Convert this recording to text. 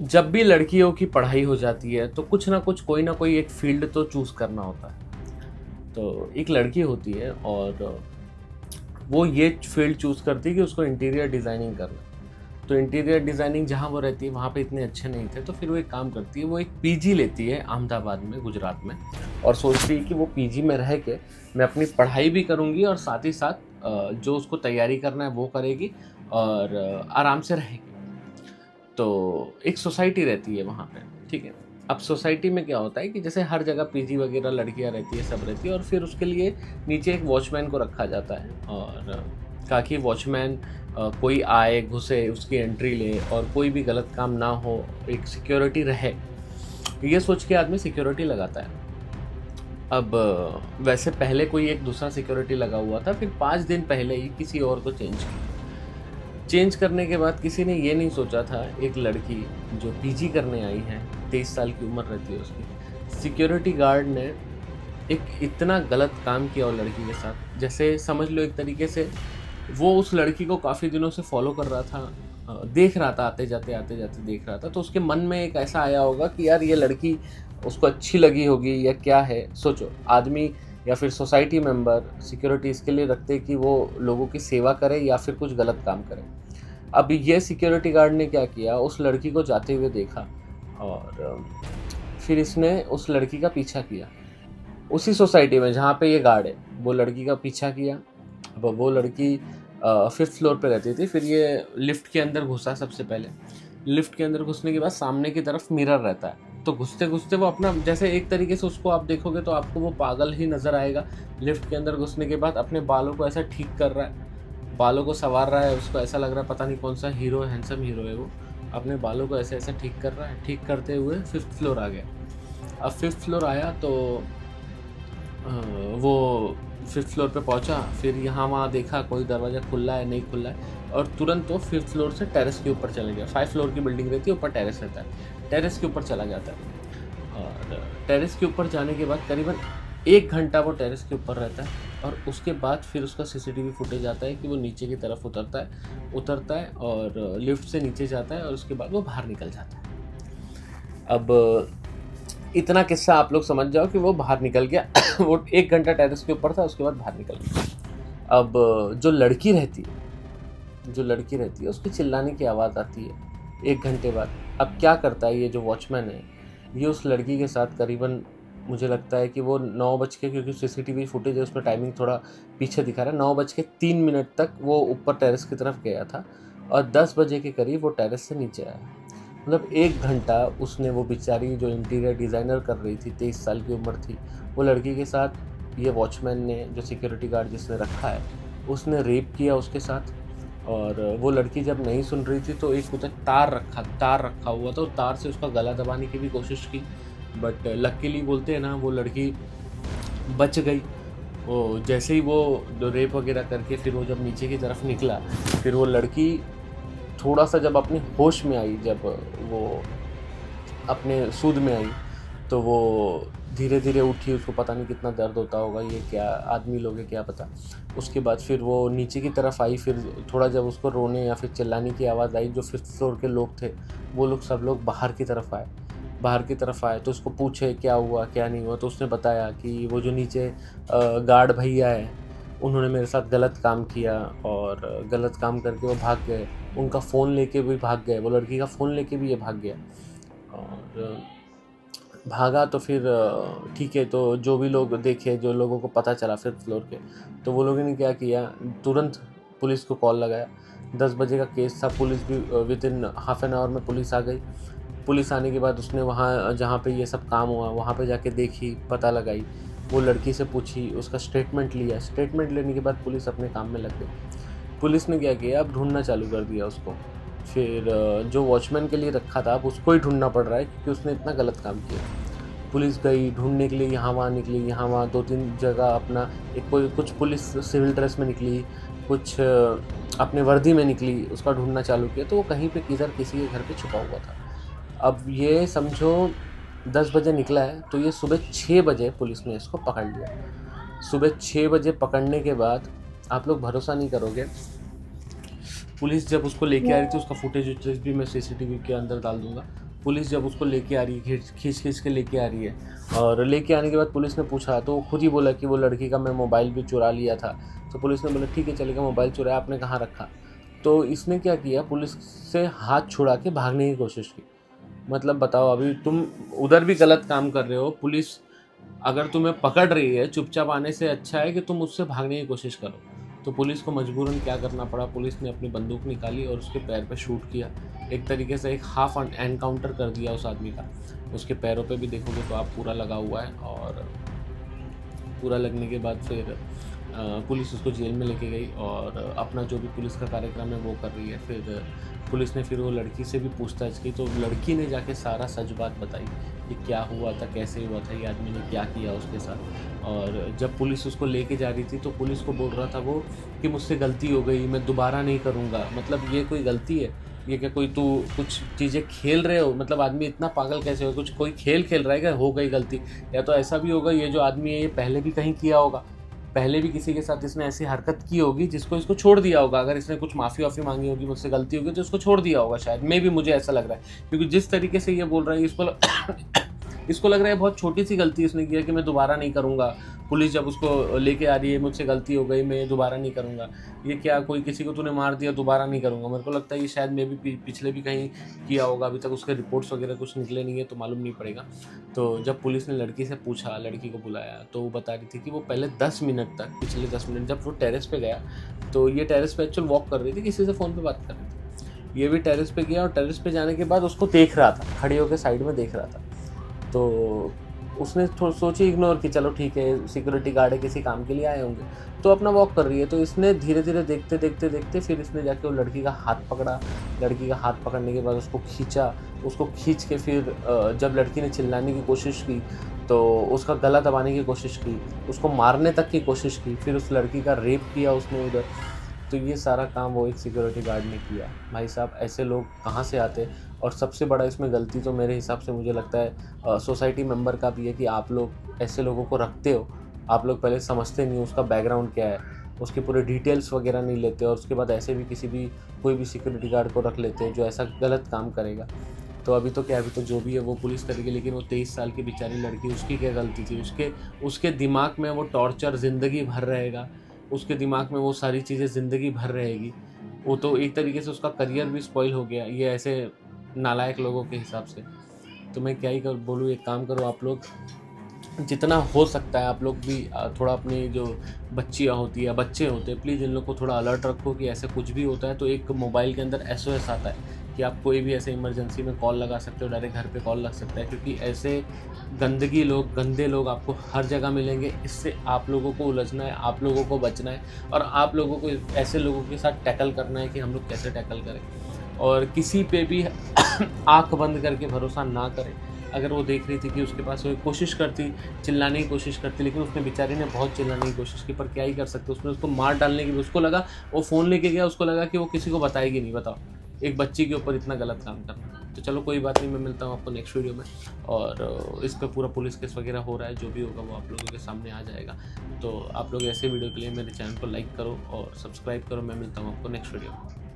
जब भी लड़कियों की पढ़ाई हो जाती है तो कुछ ना कुछ कोई ना कोई एक फील्ड तो चूज़ करना होता है। तो एक लड़की होती है और वो ये फील्ड चूज़ करती है कि उसको इंटीरियर डिज़ाइनिंग करना है। तो इंटीरियर डिज़ाइनिंग जहाँ वो रहती है वहाँ पे इतने अच्छे नहीं थे, तो फिर वो एक काम करती है, वो एक पीजी लेती है अहमदाबाद में, गुजरात में, और सोचती है कि वो पीजी में रह के मैं अपनी पढ़ाई भी करूँगी और साथ ही साथ जो उसको तैयारी करना है वो करेगी और आराम से रहेगी। तो एक सोसाइटी रहती है वहाँ पे, ठीक है। अब सोसाइटी में क्या होता है कि जैसे हर जगह पीजी वगैरह लड़कियाँ रहती है, सब रहती है, और फिर उसके लिए नीचे एक वॉचमैन को रखा जाता है और कहा कि वॉचमैन कोई आए घुसे उसकी एंट्री ले और कोई भी गलत काम ना हो, एक सिक्योरिटी रहे, ये सोच के आदमी सिक्योरिटी लगाता है। अब वैसे पहले कोई एक दूसरा सिक्योरिटी लगा हुआ था, फिर 5 दिन पहले ही किसी और को चेंज करने के बाद किसी ने ये नहीं सोचा था, एक लड़की जो पीजी करने आई है, 23 साल की उम्र रहती है उसकी, सिक्योरिटी गार्ड ने एक इतना गलत काम किया उस लड़की के साथ। जैसे समझ लो एक तरीके से वो उस लड़की को काफ़ी दिनों से फॉलो कर रहा था, देख रहा था, आते जाते देख रहा था, तो उसके मन में एक ऐसा आया होगा कि यार ये लड़की उसको अच्छी लगी होगी या क्या है। सोचो, आदमी या फिर सोसाइटी मेंबर सिक्योरिटी इसके लिए रखते हैं कि वो लोगों की सेवा करे या फिर कुछ गलत काम करे। अब ये सिक्योरिटी गार्ड ने क्या किया, उस लड़की को जाते हुए देखा और फिर इसने उस लड़की का पीछा किया। उसी सोसाइटी में जहाँ पे ये गार्ड है, वो लड़की का पीछा किया। अब वो लड़की 5th फ्लोर पे रहती थी। फिर ये लिफ्ट के अंदर घुसा। सबसे पहले लिफ्ट के अंदर घुसने के बाद सामने की तरफ मिरर रहता है, तो घुसते घुसते वो अपना, जैसे एक तरीके से उसको आप देखोगे तो आपको वो पागल ही नज़र आएगा। लिफ्ट के अंदर घुसने के बाद अपने बालों को ऐसा ठीक कर रहा है, बालों को संवार रहा है, उसको ऐसा लग रहा है पता नहीं कौन सा हीरो, हैंडसम हीरो है वो, अपने बालों को ऐसे ऐसे ठीक कर रहा है। ठीक करते हुए 5th फ्लोर आ गया। अब 5th फ्लोर आया तो वो 5th फ्लोर पे पहुंचा, फिर यहाँ वहाँ देखा कोई दरवाज़ा खुला है नहीं खुला है, और तुरंत वो 5th फ्लोर से टेरेस के ऊपर चले गया। 5 फ्लोर की बिल्डिंग रहती है, ऊपर टेरेस रहता है, टेरेस के ऊपर चला जाता है। और टेरेस के ऊपर जाने के बाद करीबन 1 घंटा वो टेरेस के ऊपर रहता है, और उसके बाद फिर उसका सीसीटीवी फुटेज आता है कि वो नीचे की तरफ उतरता है और लिफ्ट से नीचे जाता है, और उसके बाद वो बाहर निकल जाता है। अब इतना किस्सा आप लोग समझ जाओ कि वो बाहर निकल गया। वो 1 घंटा टेरेस के ऊपर था, उसके बाद बाहर निकल गया। अब जो लड़की रहती है उसकी चिल्लाने की आवाज़ आती है 1 घंटे बाद। अब क्या करता है ये जो वॉचमैन है, ये उस लड़की के साथ करीबन, मुझे लगता है कि वो 9 बज के, क्योंकि सीसीटीवी फुटेज है उसमें टाइमिंग थोड़ा पीछे दिखा रहा है, 9:03 तक वो ऊपर टेरेस की तरफ गया था, और 10 बजे के करीब वो टेरेस से नीचे आया। मतलब 1 घंटा उसने, वो बेचारी जो इंटीरियर डिज़ाइनर कर रही थी, 23 साल की उम्र थी, वो लड़की के साथ ये वॉचमैन ने, जो सिक्योरिटी गार्ड जिसने रखा है, उसने रेप किया उसके साथ। और वो लड़की जब नहीं सुन रही थी तो एक उधर तार रखा हुआ था, तार से उसका गला दबाने की भी कोशिश की, बट लकीली बोलते हैं ना, वो लड़की बच गई। वो जैसे ही वो रेप वगैरह करके फिर वो जब नीचे की तरफ निकला, फिर वो लड़की थोड़ा सा जब अपनी होश में आई, जब वो अपने सूद में आई, तो वो धीरे धीरे उठी। उसको पता नहीं कितना दर्द होता होगा, ये क्या आदमी लोग हैं क्या पता। उसके बाद फिर वो नीचे की तरफ आई, फिर थोड़ा जब उसको रोने या फिर चिल्लाने की आवाज़ आई, जो 5th फ्लोर के लोग थे वो लोग सब लोग बाहर की तरफ आए तो उसको पूछे क्या हुआ क्या नहीं हुआ, तो उसने बताया कि वो जो नीचे गार्ड भैया है, उन्होंने मेरे साथ गलत काम किया और गलत काम करके वो भाग गए। उनका फ़ोन लेके भी भाग गए, वो लड़की का फ़ोन लेके भी ये भाग गया। और भागा तो फिर ठीक है, तो जो भी लोग देखे, जो लोगों को पता चला 5th फ्लोर के, तो वो लोगों ने क्या किया, तुरंत पुलिस को कॉल लगाया। 10 बजे का केस था, पुलिस भी विदिन हाफ एन आवर में पुलिस आ गई। पुलिस आने के बाद उसने वहाँ जहाँ पे ये सब काम हुआ वहाँ पे जाके देखी, पता लगाई, वो लड़की से पूछी, उसका स्टेटमेंट लिया। स्टेटमेंट लेने के बाद पुलिस अपने काम में लग गई। पुलिस ने क्या किया, अब ढूंढना चालू कर दिया उसको। फिर जो वॉचमैन के लिए रखा था, अब उसको ही ढूंढना पड़ रहा है क्योंकि उसने इतना गलत काम किया। पुलिस गई ढूंढने के लिए, यहाँ वहाँ निकली, यहाँ वहाँ 2-3 जगह अपना, कुछ पुलिस सिविल ड्रेस में निकली, कुछ अपने वर्दी में निकली, उसका ढूंढना चालू किया, तो वो कहीं पे किधर किसी के घर पे छुपा हुआ था। अब ये समझो 10 बजे निकला है, तो ये सुबह 6 बजे पुलिस ने इसको पकड़ लिया। सुबह 6 बजे पकड़ने के बाद आप लोग भरोसा नहीं करोगे, पुलिस जब उसको लेके आ रही थी, उसका फुटेज भी मैं सीसीटीवी के अंदर डाल दूंगा, पुलिस जब उसको लेके आ रही है, खींच के लेके आ रही है, और लेके आने के बाद पुलिस ने पूछा तो वो खुद ही बोला कि वो लड़की का मैं मोबाइल भी चुरा लिया था। तो पुलिस ने बोला ठीक है चलेगा, मोबाइल चुराया, आपने कहाँ रखा? तो इसने क्या किया, पुलिस से हाथ छुड़ा के भागने की कोशिश की। मतलब बताओ, अभी तुम उधर भी गलत काम कर रहे हो, पुलिस अगर तुम्हें पकड़ रही है, चुपचाप आने से अच्छा है कि तुम उससे भागने की कोशिश करो। तो पुलिस को मजबूरन क्या करना पड़ा, पुलिस ने अपनी बंदूक निकाली और उसके पैर पे शूट किया। एक तरीके से एक हाफ एनकाउंटर कर दिया उस आदमी का। उसके पैरों पे भी देखोगे तो आप पूरा लगा हुआ है, और पूरा लगने के बाद फिर पुलिस उसको जेल में लेके गई और अपना जो भी पुलिस का कार्यक्रम है वो कर रही है। फिर पुलिस ने फिर वो लड़की से भी पूछताछ की, तो लड़की ने जाके सारा सच बात बताई कि क्या हुआ था, कैसे हुआ था, ये आदमी ने क्या किया उसके साथ। और जब पुलिस उसको लेके जा रही थी तो पुलिस को बोल रहा था वो कि मुझसे गलती हो गई, मैं दोबारा नहीं करूँगा। मतलब ये कोई गलती है? ये क्या कोई तू कुछ चीज़ें खेल रहे हो? मतलब आदमी इतना पागल कैसे हो, कुछ कोई खेल खेल रहा है क्या? हो गई गलती, या तो ऐसा भी होगा ये जो आदमी है ये पहले भी कहीं किया होगा, पहले भी किसी के साथ इसने ऐसी हरकत की होगी जिसको इसको छोड़ दिया होगा। अगर इसने कुछ माफ़ी वाफ़ी मांगी होगी, मुझसे गलती होगी, तो इसको छोड़ दिया होगा शायद। मे भी मुझे ऐसा लग रहा है, क्योंकि जिस तरीके से ये बोल रहा है इसको लग रहा है बहुत छोटी सी गलती इसने किया कि मैं दोबारा नहीं करूँगा। पुलिस जब उसको लेके आ रही है, मुझसे गलती हो गई, मैं दोबारा नहीं करूँगा। ये क्या, कोई किसी को तूने मार दिया दोबारा नहीं करूँगा? मेरे को लगता है ये शायद मे भी पिछले भी कहीं किया होगा। अभी तक उसके रिपोर्ट्स वगैरह कुछ निकले नहीं है तो मालूम नहीं पड़ेगा। तो जब पुलिस ने लड़की से पूछा, लड़की को बुलाया, तो वो बता रही थी कि वो पहले 10 मिनट तक, पिछले 10 मिनट जब वो टेरेस पे गया, तो ये टेरेस पे एक्चुअल वॉक कर रही थी, किसी से फ़ोन पे बात कर रही थी। ये भी टेरेस पे गया और टेरेस पे जाने के बाद उसको देख रहा था, खड़ी होकर साइड में देख रहा था। तो उसने सोची इग्नोर की, चलो ठीक है सिक्योरिटी गार्ड है, किसी काम के लिए आए होंगे, तो अपना वॉक कर रही है। तो इसने धीरे धीरे देखते देखते देखते फिर इसने जाके वो लड़की का हाथ पकड़ा। लड़की का हाथ पकड़ने के बाद उसको खींचा। उसको खींच के फिर जब लड़की ने चिल्लाने की कोशिश की तो उसका गला दबाने की कोशिश की, उसको मारने तक की कोशिश की, फिर उस लड़की का रेप किया उसने उधर। तो ये सारा काम वो एक सिक्योरिटी गार्ड ने किया। भाई साहब, ऐसे लोग कहाँ से आते? और सबसे बड़ा इसमें गलती तो मेरे हिसाब से मुझे लगता है सोसाइटी मेंबर का भी है कि आप लोग ऐसे लोगों को रखते हो, आप लोग पहले समझते नहीं हो उसका बैकग्राउंड क्या है, उसके पूरे डिटेल्स वगैरह नहीं लेते, और उसके बाद ऐसे भी कोई भी सिक्योरिटी गार्ड को रख लेते हैं जो ऐसा गलत काम करेगा। तो अभी तो क्या, अभी तो जो भी है वो पुलिस करेगी, लेकिन वो 23 साल की बेचारी लड़की, उसकी क्या गलती थी? उसके दिमाग में वो टॉर्चर ज़िंदगी भर रहेगा, उसके दिमाग में वो सारी चीज़ें ज़िंदगी भर रहेगी। वो तो एक तरीके से उसका करियर भी स्पॉइल हो गया ये ऐसे नालायक लोगों के हिसाब से। तो मैं क्या ही बोलूँ, एक काम करो आप लोग, जितना हो सकता है आप लोग भी थोड़ा अपनी जो बच्चियाँ होती है, बच्चे होते हैं, प्लीज़ इन लोग को थोड़ा अलर्ट रखो कि ऐसे कुछ भी होता है तो एक मोबाइल के अंदर SOS आता है कि आप कोई भी ऐसे इमरजेंसी में कॉल लगा सकते हो, डायरेक्ट घर पे कॉल लग सकता है। क्योंकि ऐसे गंदे लोग आपको हर जगह मिलेंगे। इससे आप लोगों को उलझना है, आप लोगों को बचना है, और आप लोगों को ऐसे लोगों के साथ टैकल करना है कि हम लोग कैसे टैकल करें। और किसी पे भी आँख बंद करके भरोसा ना करें। अगर वो देख रही थी कि उसके पास वो कोशिश करती, चिल्लाने की कोशिश करती, लेकिन उसने बेचारी ने बहुत चिल्लाने की कोशिश की, पर क्या ही कर सकते, उसने उसको मार डालने की, उसको लगा वो फ़ोन लेके गया, उसको लगा कि वो किसी को बताएगी नहीं। बताओ, एक बच्ची के ऊपर इतना गलत काम करना। तो चलो कोई बात नहीं, मैं मिलता हूँ आपको नेक्स्ट वीडियो में, और इस पर पूरा पुलिस केस वगैरह हो रहा है, जो भी होगा वो आप लोगों के सामने आ जाएगा। तो आप लोग ऐसे वीडियो के लिए मेरे चैनल को लाइक करो और सब्सक्राइब करो। मैं मिलता हूँ आपको नेक्स्ट वीडियो में।